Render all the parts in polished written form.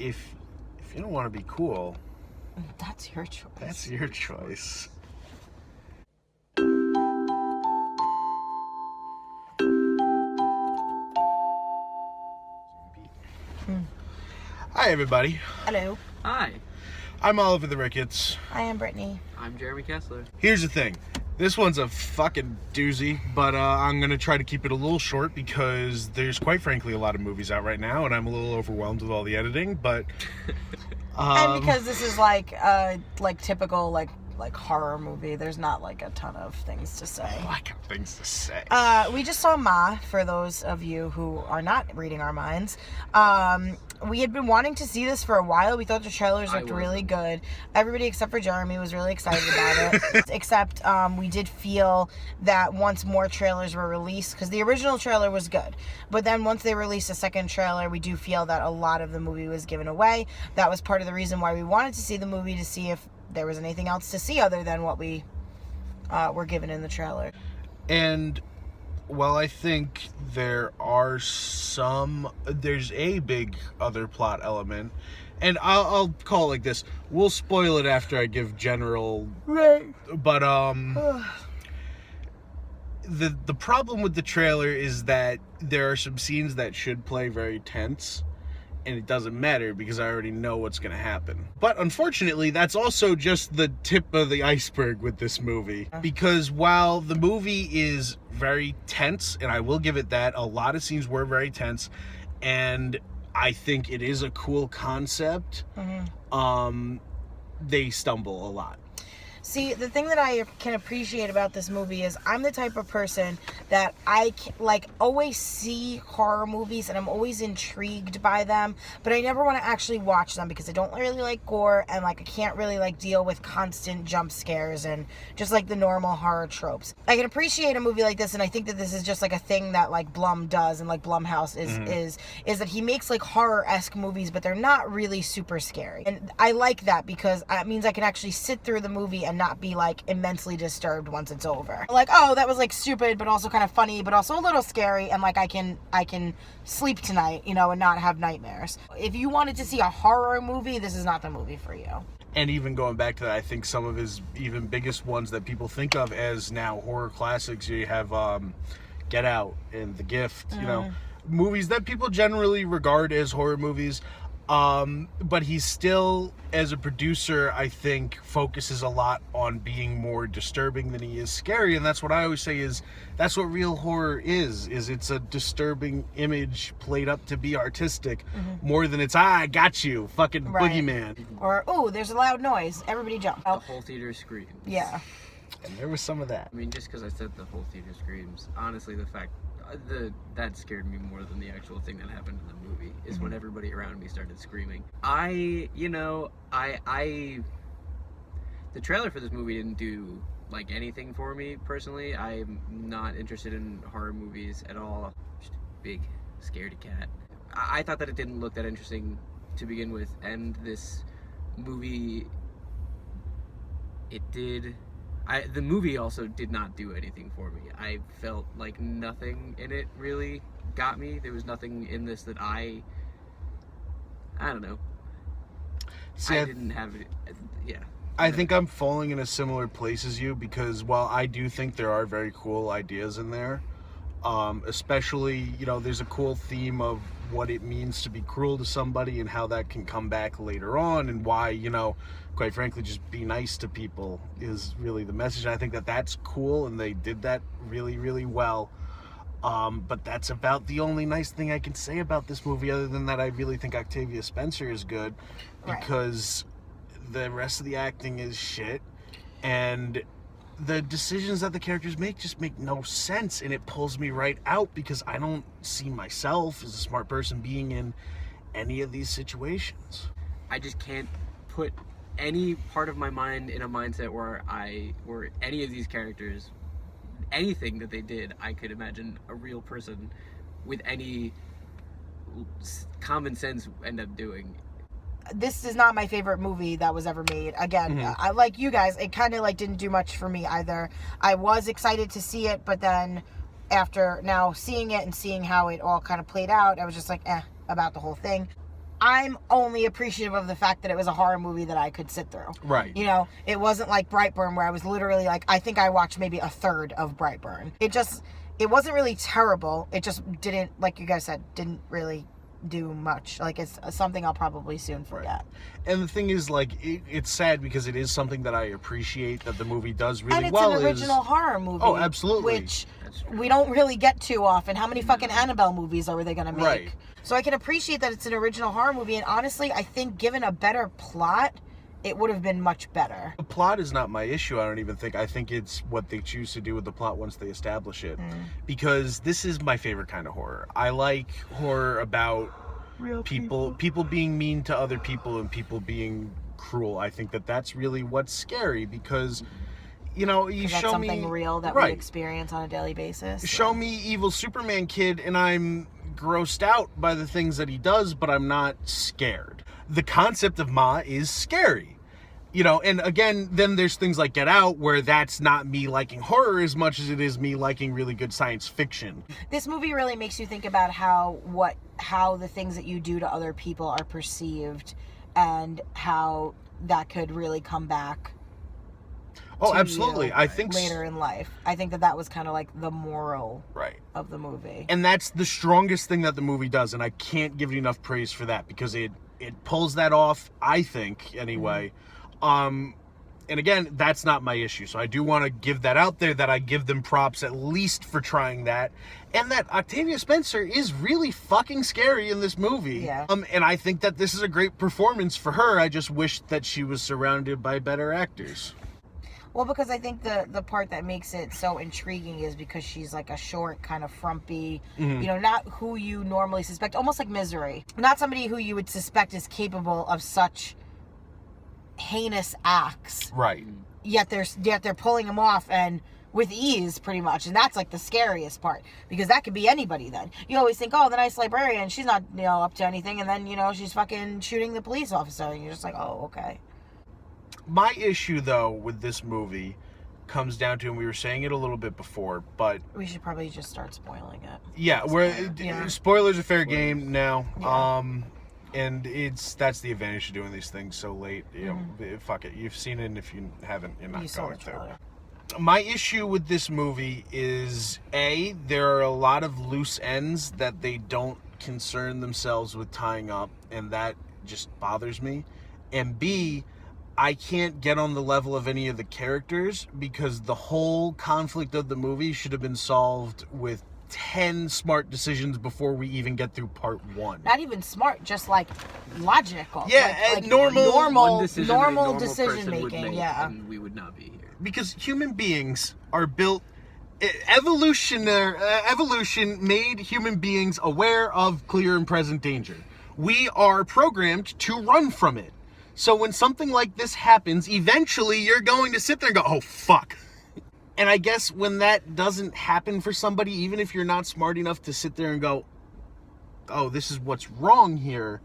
if you don't want to be cool, That's your choice. that's your choice. Hi, everybody. Hello. Hi, I'm Oliver the Ricketts. I am Brittany. I'm Jeremy Kessler. Here's the thing. This one's a fucking doozy, but I'm going to try to keep it a little short because there's, quite frankly, a lot of movies out right now, and I'm a little overwhelmed with all the editing, but... And because this is like typical like horror movie, there's not like a ton of things to say. I got things to say. We just saw Ma, for those of you who are not reading our minds. We had been wanting to see this for a while. We thought the trailers looked really good. Everybody except for Jeremy was really excited about it. Except we did feel that once more trailers were released, because the original trailer was good, but then once they released a second trailer, we do feel that a lot of the movie was given away. That was part of the reason why we wanted to see the movie, to see if there was anything else to see other than what we were given in the trailer. And well, I think there's a big other plot element, and I'll call it like this. We'll spoil it after I give general. Right. But the problem with the trailer is that there are some scenes that should play very tense, and it doesn't matter because I already know what's going to happen. But unfortunately, that's also just the tip of the iceberg with this movie. Because while the movie is very tense, and I will give it that, a lot of scenes were very tense, and I think it is a cool concept, they stumble a lot. See, the thing that I can appreciate about this movie is I'm the type of person that I always see horror movies and I'm always intrigued by them, but I never want to actually watch them because I don't really like gore, and I can't really deal with constant jump scares and just the normal horror tropes. I can appreciate a movie like this, and I think that this is just a thing that Blum does, and Blumhouse is that he makes horror-esque movies, but they're not really super scary. And I like that because it means I can actually sit through the movie and not be immensely disturbed once it's over. Oh, that was stupid, but also kind of funny, but also a little scary, and I can sleep tonight, and not have nightmares. If you wanted to see a horror movie, this is not the movie for you. And even going back to that, I think some of his even biggest ones that people think of as now horror classics, you have Get Out and The Gift, movies that people generally regard as horror movies. But he's still, as a producer, I think, focuses a lot on being more disturbing than he is scary. And that's what I always say is, that's what real horror is it's a disturbing image played up to be artistic, more than it's, I got you, fucking boogeyman. Or, oh, there's a loud noise, everybody jump. The whole theater screams. Yeah. And there was some of that. I mean, just because I said the whole theater screams, honestly, the fact that scared me more than the actual thing that happened in the movie is when everybody around me started screaming. The trailer for this movie didn't do anything for me personally. I'm not interested in horror movies at all. Just a big scaredy cat. I thought that it didn't look that interesting to begin with, and this movie, it did. The movie also did not do anything for me. I felt like nothing in it really got me. There was nothing in this that I don't know. See, I didn't have it. Yeah. I think I'm falling in a similar place as you, because while I do think there are very cool ideas in there, especially, there's a cool theme of what it means to be cruel to somebody and how that can come back later on, and why, quite frankly, just be nice to people is really the message. I think that that's cool, and they did that really, really well. But that's about the only nice thing I can say about this movie. Other than that, I really think Octavia Spencer is good, because the rest of the acting is shit, and the decisions that the characters make just make no sense, and it pulls me right out because I don't see myself as a smart person being in any of these situations. I just can't put any part of my mind in a mindset where any of these characters, anything that they did, I could imagine a real person with any common sense end up doing. This is not my favorite movie that was ever made. Again, I like you guys, it kind of didn't do much for me either. I was excited to see it, but then after now seeing it and seeing how it all kind of played out, I was just about the whole thing. I'm only appreciative of the fact that it was a horror movie that I could sit through. Right. You know, it wasn't like Brightburn where I was literally like, I think I watched maybe a third of Brightburn. It wasn't really terrible. It just didn't, like you guys said, didn't really do much. Like, it's something I'll probably soon forget. And the thing is, like, it's sad because it is something that I appreciate that the movie does really And it's well. an original horror movie. Oh, absolutely. Which we don't really get too often. How many fucking Annabelle movies are they going to make? Right. So I can appreciate that it's an original horror movie. And honestly, I think given a better plot, it would have been much better. The plot is not my issue, I don't even think. I think it's what they choose to do with the plot once they establish it. Because this is my favorite kind of horror. I like horror about Real people being mean to other people and people being cruel. I think that that's really what's scary because, you know, you That's show something me real that we experience on a daily basis. show me evil Superman kid and I'm grossed out by the things that he does, but I'm not scared. The concept of Ma is scary. You know, and again, then there's things like Get Out where that's not me liking horror as much as it is me liking really good science fiction. This movie really makes you think about how the things that you do to other people are perceived and how that could really come back. Oh, to absolutely. you I think later in life. I think that was kind of like the moral right. of the movie. And that's the strongest thing that the movie does, and I can't give it enough praise for that because it pulls that off, I think, anyway. And again, that's not my issue. So I do want to give that out there, that I give them props at least for trying that. And that Octavia Spencer is really fucking scary in this movie. Yeah. And I think that this is a great performance for her. I just wish that she was surrounded by better actors. Well, because I think the part that makes it so intriguing is because she's like a short, kind of frumpy, you know, not who you normally suspect, almost like Misery. Not somebody who you would suspect is capable of such heinous acts. Right. Yet they're pulling them off and with ease, pretty much. And that's like the scariest part, because that could be anybody then. You always think, oh, the nice librarian, she's not, you know, up to anything, and then, you know, she's fucking shooting the police officer, and you're just like, oh, okay. My issue, though, with this movie comes down to, and we were saying it a little bit before, but We should probably just start spoiling it. yeah, Yeah. spoilers are fair game now. Yeah. And that's the advantage of doing these things so late. You know, fuck it. You've seen it, and if you haven't, you're not You saw going the to. trailer. My issue with this movie is, A, there are a lot of loose ends that they don't concern themselves with tying up, and that just bothers me. And B, I can't get on the level of any of the characters because the whole conflict of the movie should have been solved with 10 smart decisions before we even get through part 1. Not even smart, just like logical. Yeah, like normal One decision that a normal decision person would making. make, Yeah. and we would not be here. Because human beings are built, evolution made human beings aware of clear and present danger. We are programmed to run from it. So when something like this happens, eventually you're going to sit there and go, oh fuck. And I guess when that doesn't happen for somebody, even if you're not smart enough to sit there and go, oh, this is what's wrong here,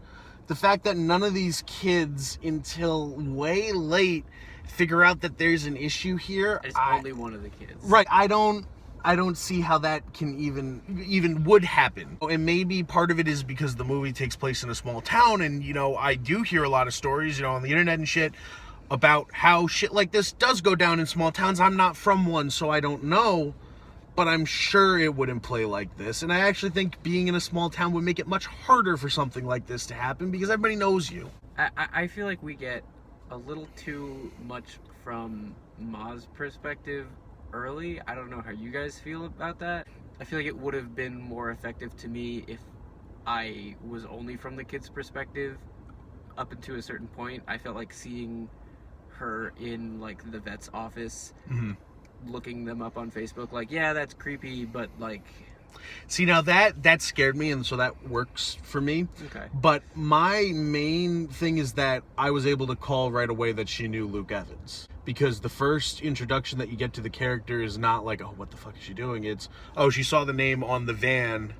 the fact that none of these kids until way late figure out that there's an issue here. It's only one of the kids. Right. I don't see how that can even would happen. And maybe part of it is because the movie takes place in a small town, and, you know, I do hear a lot of stories, you know, on the internet and shit about how shit like this does go down in small towns. I'm not from one, so I don't know, but I'm sure it wouldn't play like this. And I actually think being in a small town would make it much harder for something like this to happen because everybody knows you. I feel like we get a little too much from Ma's perspective early. I don't know how you guys feel about that. I feel like it would have been more effective to me if I was only from the kid's perspective up until a certain point. I felt like seeing her in like the vet's office, looking them up on Facebook, like, yeah, that's creepy, but like, see, now that scared me, and so that works for me. okay. But my main thing is that I was able to call right away that she knew Luke Evans. Because the first introduction that you get to the character is not like, oh, what the fuck is she doing? It's, oh, she saw the name on the van,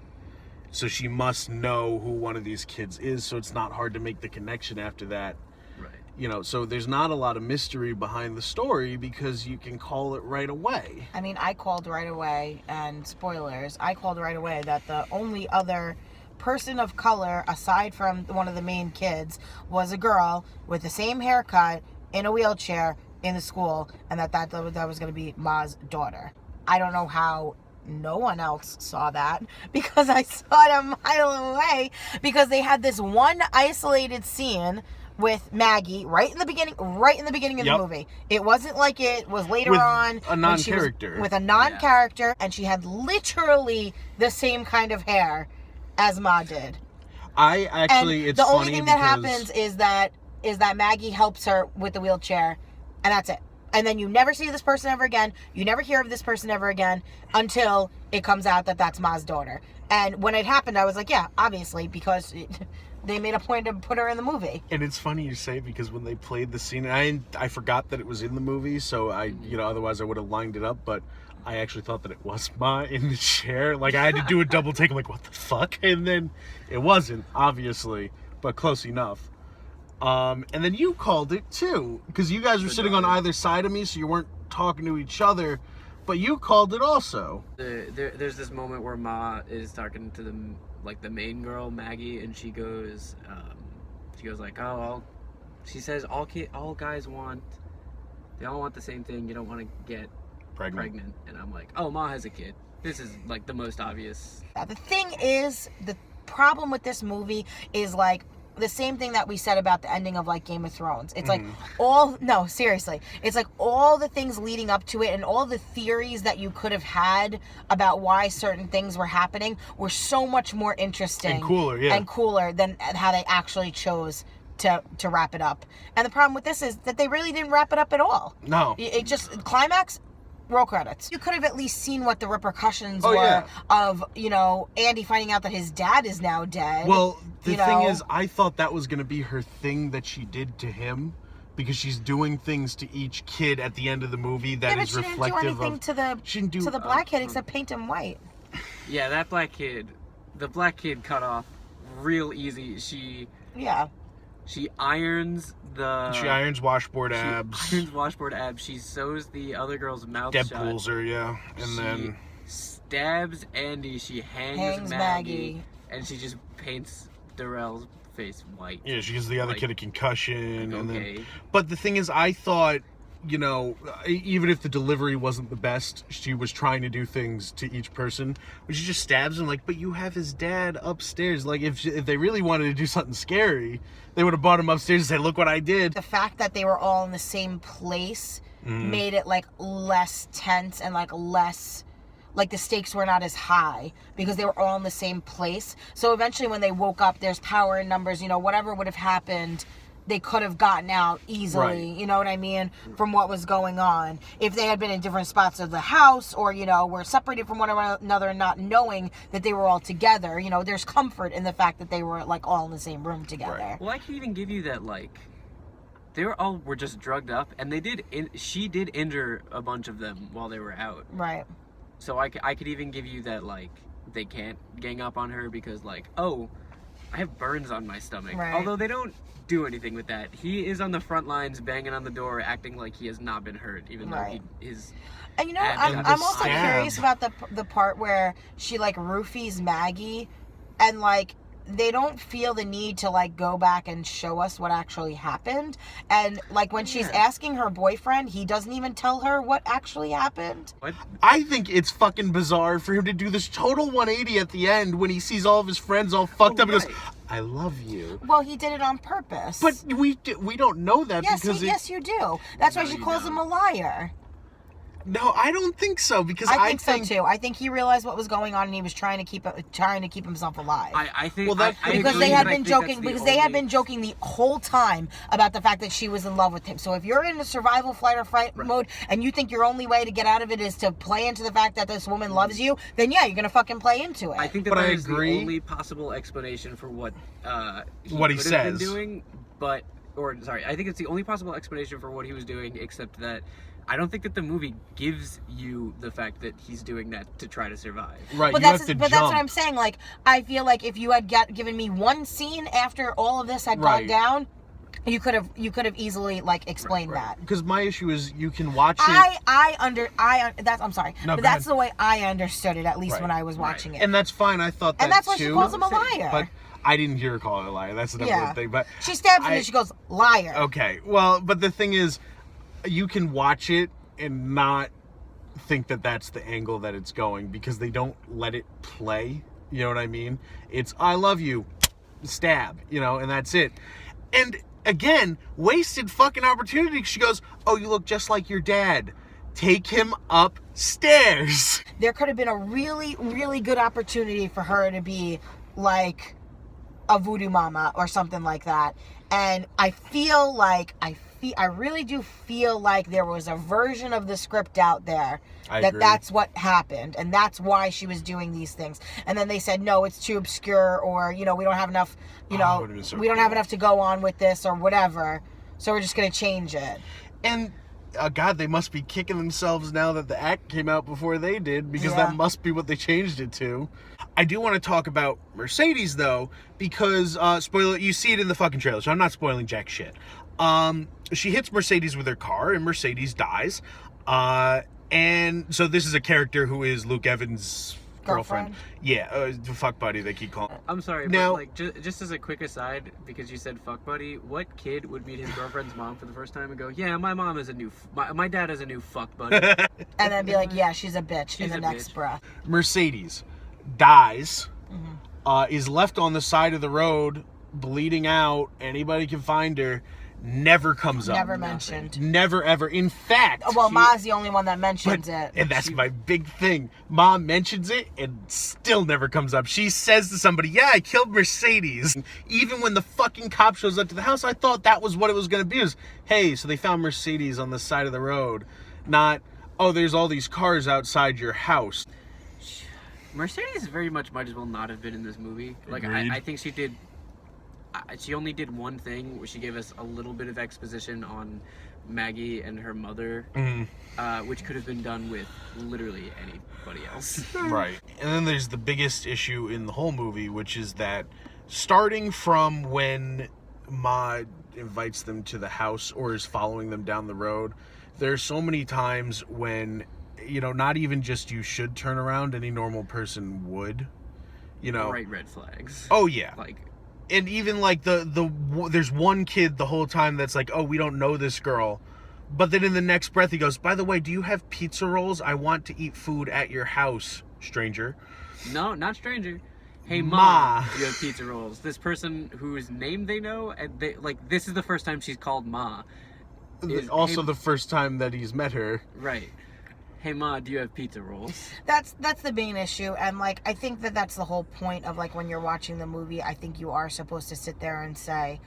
so she must know who one of these kids is, so it's not hard to make the connection after that. Right. You know, so there's not a lot of mystery behind the story because you can call it right away. I mean, I called right away, and spoilers, I called right away that the only other person of color, aside from one of the main kids, was a girl with the same haircut in a wheelchair in the school, and that was going to be Ma's daughter. I don't know how no one else saw that, because I saw it a mile away, because they had this one isolated scene with Maggie right in the beginning of the movie. It wasn't like it was later With on a non-character. with a non-character, and she had literally the same kind of hair as Ma did. I actually, And it's the funny only thing that because- happens is that Maggie helps her with the wheelchair, and that's it. And then you never see this person ever again. You never hear of this person ever again until it comes out that that's Ma's daughter. And when it happened, I was like, yeah, obviously, because they made a point to put her in the movie. And it's funny you say, because when they played the scene, and I forgot that it was in the movie, so otherwise I would have lined it up, but I actually thought that it was Ma in the chair. Like, I had to do a double take. I'm like, what the fuck? And then it wasn't, obviously, but close enough. And then you called it too, because you guys were sitting on either side of me, so you weren't talking to each other, but you called it also. There's this moment where Ma is talking to the main girl, Maggie, and she goes like, she says all guys they all want the same thing. You don't want to get pregnant. And I'm like, oh, Ma has a kid. This is like the most obvious. The thing is, the problem with this movie is like the same thing that we said about the ending of like Game of Thrones. It's like seriously, it's like all the things leading up to it and all the theories that you could have had about why certain things were happening were so much more interesting and cooler than how they actually chose to wrap it up. And the problem with this is that they really didn't wrap it up at all. No. It just climax, roll credits. You could have at least seen what the repercussions were of, Andy finding out that his dad is now dead. Well, the thing is, I thought that was going to be her thing that she did to him, because she's doing things to each kid at the end of the movie that is reflective of... She didn't do anything to the black kid except paint him white. Yeah, the black kid cut off real easy. She irons washboard abs. She sews the other girl's mouth shut. shut. Deadpools her, yeah. And then stabs Andy. She hangs Maggie. And she just paints Darrell's face white. Yeah, she gives the other kid a concussion. And then, but the thing is, I thought, even if the delivery wasn't the best, she was trying to do things to each person. But she just stabs him, but you have his dad upstairs. Like, if they really wanted to do something scary, they would have brought him upstairs and said, look what I did. The fact that they were all in the same place made it, less tense and, less... the stakes were not as high because they were all in the same place. So eventually when they woke up, there's power in numbers, whatever would have happened, they could have gotten out easily, right. You know what I mean, from what was going on. If they had been in different spots of the house or, were separated from one another and not knowing that they were all together, there's comfort in the fact that they were, all in the same room together. Right. Well, I can even give you that, they were just drugged up, and she did injure a bunch of them while they were out. Right. So I could even give you that, they can't gang up on her because, I have burns on my stomach. Right. Although they don't do anything with that. He is on the front lines banging on the door, acting like he has not been hurt, even though his... And I'm also curious about the part where she, roofies Maggie, and, they don't feel the need to go back and show us what actually happened. And when she's asking her boyfriend, he doesn't even tell her what actually happened. What? I think it's fucking bizarre for him to do this total 180 at the end when he sees all of his friends all fucked up and goes, I love you. Well, he did it on purpose. But we don't know that because... Yes, you do. That's why she calls him a liar. No, I don't think so, because I think so too. I think he realized what was going on and he was trying to keep himself alive. I think because they had been joking the whole time about the fact that she was in love with him. So if you're in a survival flight or fight mode and you think your only way to get out of it is to play into the fact that this woman loves you, then you're gonna fucking play into it. I think that is the only possible explanation for what he could have been doing, I think it's the only possible explanation for what he was doing, except that I don't think that the movie gives you the fact that he's doing that to try to survive. Right, but that's what I'm saying. I feel like if you had given me one scene after all of this had gone down, You could have easily like explained that. Because my issue is you can watch it. I'm sorry, No, but go that's ahead. the way I understood it, at least Right. when I was watching it. And that's fine. I thought that And that's why too. she calls him a liar. But I didn't hear her call her a liar. That's the number one thing. But she stabs him and she goes, liar. Okay. Well, but the thing is, you can watch it and not think that that's the angle that it's going because they don't let it play. You know what I mean? It's I love you, stab, and that's it. And again, wasted fucking opportunity. She goes, oh, you look just like your dad. Take him upstairs. There could have been a really, really good opportunity for her to be like a voodoo mama or something like that. And I feel like, I really do feel like there was a version of the script out there I that agree. that's what happened. And that's why she was doing these things. And then they said, no, it's too obscure, or, we don't have enough, would've been so we don't have cool. enough to go on with this or whatever. So we're just going to change it. And God, they must be kicking themselves now that the act came out before they did, because Yeah. that must be what they changed it to. I do want to talk about Mercedes though, because spoiler, you see it in the fucking trailer, so I'm not spoiling jack shit. She hits Mercedes with her car, and Mercedes dies. And so this is a character who is Luke Evans' girlfriend. Yeah, fuck buddy, they keep calling. I'm sorry, Now- but like just as a quick aside, because you said fuck buddy, what kid would meet his girlfriend's mom for the first time and go, yeah, my mom is a new, my dad is a new fuck buddy. And then be like, yeah, she's a bitch in She's the a next bitch. breath. Mercedes dies, Mm-hmm. is left on the side of the road, bleeding out. Anybody can find her. Never comes up. Never mentioned. Never ever. In fact, Well, she- Ma's the only one that mentions it. and that's my big thing. Mom mentions it and still never comes up. She says to somebody, yeah, I killed Mercedes. Even when the fucking cop shows up to the house, I thought that was what it was going to be. It was, hey, so they found Mercedes on the side of the road. Not, oh, there's all these cars outside your house. Mercedes very much might as well not have been in this movie. Like Agreed. I think she did. She only did one thing, where she gave us a little bit of exposition on Maggie and her mother, which could have been done with literally anybody else. Right. And then there's the biggest issue in the whole movie, which is that starting from when Ma invites them to the house or is following them down the road, there's so many times when, not even just you should turn around, any normal person would, Bright red flags. Oh, yeah. Like, And even like there's one kid the whole time that's like, oh, we don't know this girl. But then in the next breath he goes, by the way, do you have pizza rolls? I want to eat food at your house, stranger. no, not stranger. Hey, Ma. Ma, you have pizza rolls. This person whose name they know, and this is the first time she's called Ma. Also hey- the first time that he's met her. Right. Hey, Ma, do you have pizza rolls? That's the main issue, and like I think that's the whole point of like when you're watching the movie. I think you are supposed to sit there and say,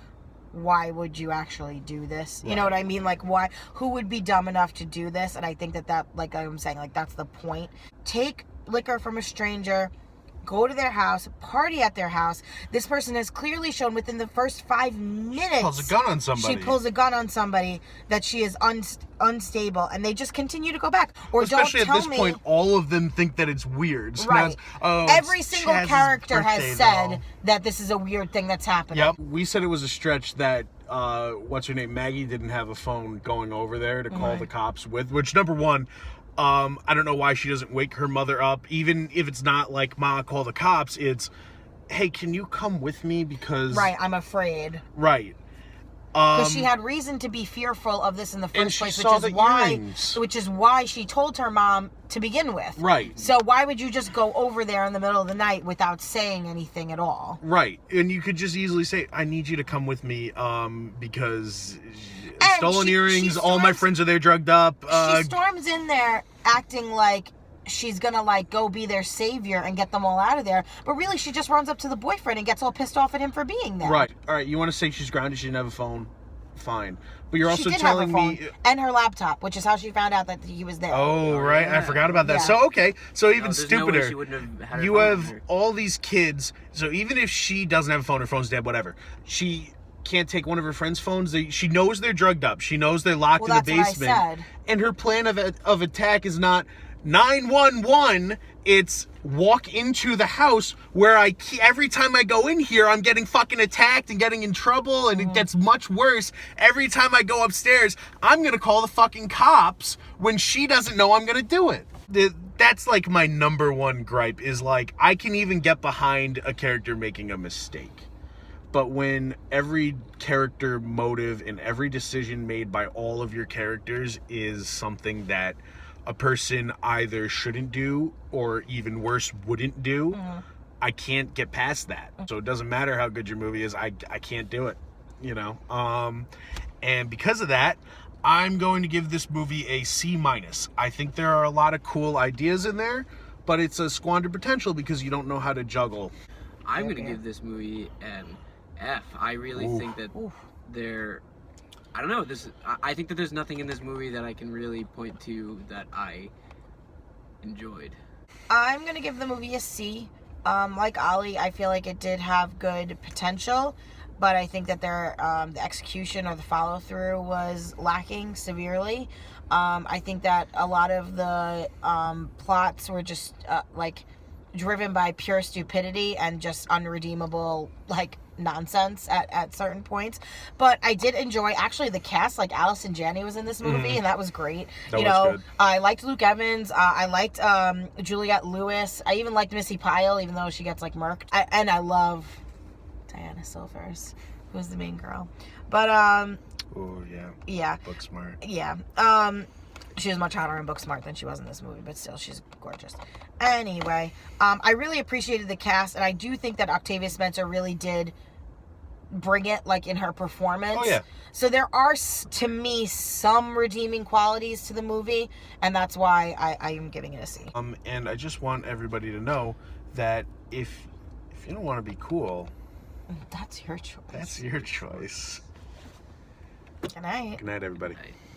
why would you actually do this? You know what I mean? Like, why? Who would be dumb enough to do this? And I think that like I'm saying, like that's the point. Take liquor from a stranger. Go to their house, party at their house. This person has clearly shown within the first 5 minutes. Pulls a gun on somebody. She pulls a gun on somebody that she is unstable, and they just continue to go back. Or Especially don't tell at this me. point, all of them think that it's weird. So now Right. it's, oh, Every it's single Chaz's character has birthday, said though. that this is a weird thing that's happening. Yep. We said it was a stretch that what's her name, Maggie, didn't have a phone going over there to call the cops with. Which, number one, I don't know why she doesn't wake her mother up. Even if it's not like, Ma, call the cops. It's, hey, can you come with me because Right, I'm afraid. right. Because she had reason to be fearful of this in the and first she place, saw the earrings. which is why she told her mom to begin with. Right. So why would you just go over there in the middle of the night without saying anything at all? Right, and you could just easily say, I need you to come with me because And stolen she earrings, all my storms- friends are there drugged up. She storms in there acting like she's gonna like go be their savior and get them all out of there, but really she just runs up to the boyfriend and gets all pissed off at him for being there. Right, all right, you want to say she's grounded, she didn't have a phone? Fine. But you're She also did telling have her phone me... and her laptop, which is how she found out that he was there. Oh, right, I yeah. forgot about that. Yeah. So, okay, so even there's no way stupider. she wouldn't have had her You phone have with her. all these kids, so even if she doesn't have a phone, her phone's dead, whatever, she can't take one of her friends' phones. She knows they're drugged up. She knows they're locked Well, in the that's what I basement. said. And her plan of attack is not 911 It's walk into the house where every time I go in here, I'm getting fucking attacked and getting in trouble, and it gets much worse. Every time I go upstairs, I'm gonna call the fucking cops when she doesn't know I'm gonna do it. That's like my number one gripe, is like, I can even get behind a character making a mistake. But when every character motive and every decision made by all of your characters is something that a person either shouldn't do or even worse wouldn't do, I can't get past that. So it doesn't matter how good your movie is, I can't do it, you know. And because of that, I'm going to give this movie a C-. I think there are a lot of cool ideas in there, but it's a squandered potential because you don't know how to juggle. I'm gonna give this movie an F. I really think that I don't know. I think that there's nothing in this movie that I can really point to that I enjoyed. I'm gonna give the movie a C. Like Ollie, I feel like it did have good potential, but I think that the execution or the follow through was lacking severely. I think that a lot of the plots were just like driven by pure stupidity and just unredeemable like nonsense at certain points. But I did enjoy actually the cast. Like Allison Janney was in this movie, and that was great. That was good. I liked Luke Evans. I liked Juliette Lewis. I even liked Missy Pyle, even though she gets like murked. And I love Diana Silvers, who's the main girl. But Oh yeah, Booksmart. yeah. She was much hotter in Booksmart than she was in this movie, but still, she's gorgeous. Anyway, I really appreciated the cast, and I do think that Octavia Spencer really did bring it, like, in her performance. Oh, yeah. So there are, to me, some redeeming qualities to the movie, and that's why I am giving it a C. And I just want everybody to know that if you don't want to be cool, That's your choice. that's your choice. Good night. Good night, everybody. I